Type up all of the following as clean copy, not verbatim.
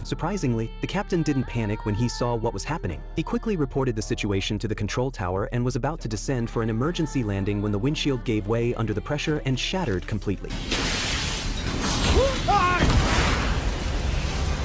Surprisingly, the captain didn't panic when he saw what was happening. He quickly reported the situation to the control tower and was about to descend for an emergency landing when the windshield gave way under the pressure and shattered completely.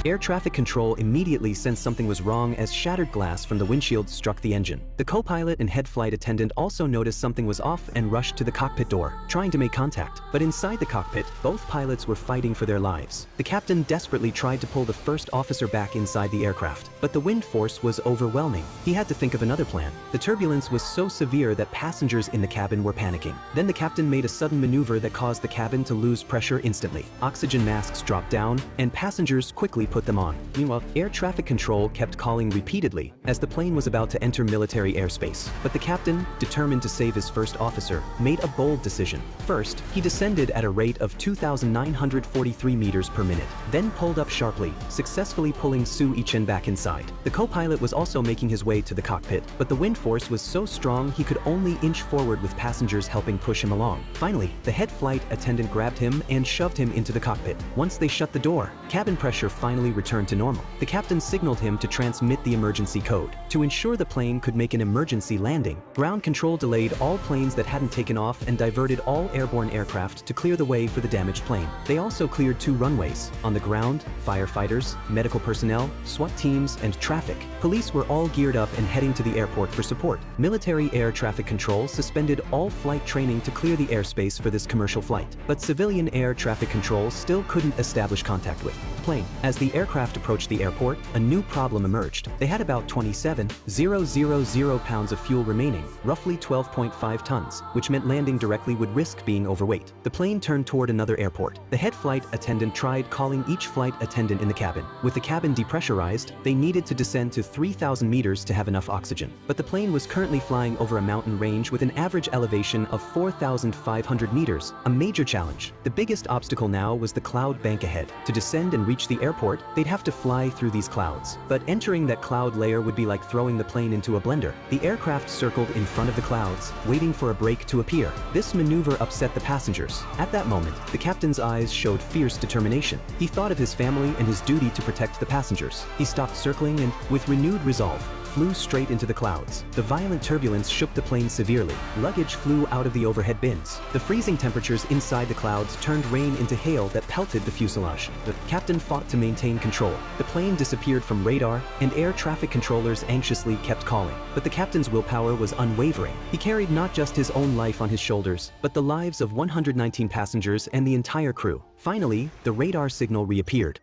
Air traffic control immediately sensed something was wrong as shattered glass from the windshield struck the engine. The co-pilot and head flight attendant also noticed something was off and rushed to the cockpit door, trying to make contact. But inside the cockpit, both pilots were fighting for their lives. The captain desperately tried to pull the first officer back inside the aircraft, but the wind force was overwhelming. He had to think of another plan. The turbulence was so severe that passengers in the cabin were panicking. Then the captain made a sudden maneuver that caused the cabin to lose pressure instantly. Oxygen masks dropped down, and passengers quickly put them on. Meanwhile, air traffic control kept calling repeatedly as the plane was about to enter military airspace. But the captain, determined to save his first officer, made a bold decision. First, he descended at a rate of 2,943 meters per minute, then pulled up sharply, successfully pulling Su Yichen back inside. The co-pilot was also making his way to the cockpit, but the wind force was so strong he could only inch forward with passengers helping push him along. Finally, the head flight attendant grabbed him and shoved him into the cockpit. Once they shut the door, cabin pressure finally returned to normal. The captain signaled him to transmit the emergency code. To ensure the plane could make an emergency landing, ground control delayed all planes that hadn't taken off and diverted all airborne aircraft to clear the way for the damaged plane. They also cleared 2 runways. On the ground, firefighters, medical personnel, SWAT teams, and traffic police were all geared up and heading to the airport for support. Military air traffic control suspended all flight training to clear the airspace for this commercial flight, but civilian air traffic control still couldn't establish contact with the plane. As the aircraft approached the airport, a new problem emerged. They had about 27,000 pounds of fuel remaining, roughly 12.5 tons, which meant landing directly would risk being overweight. The plane turned toward another airport. The head flight attendant tried calling each flight attendant in the cabin. With the cabin depressurized, they needed to descend to 3,000 meters to have enough oxygen. But the plane was currently flying over a mountain range with an average elevation of 4,500 meters, a major challenge. The biggest obstacle now was the cloud bank ahead. To descend and reach the airport, they'd have to fly through these clouds. But entering that cloud layer would be like throwing the plane into a blender. The aircraft circled in front of the clouds, waiting for a break to appear. This maneuver upset the passengers. At that moment, the captain's eyes showed fierce determination. He thought of his family and his duty to protect the passengers. He stopped circling and, with renewed resolve, flew straight into the clouds. The violent turbulence shook the plane severely. Luggage flew out of the overhead bins. The freezing temperatures inside the clouds turned rain into hail that pelted the fuselage. The captain fought to maintain control. The plane disappeared from radar, and air traffic controllers anxiously kept calling. But the captain's willpower was unwavering. He carried not just his own life on his shoulders, but the lives of 119 passengers and the entire crew. Finally, the radar signal reappeared.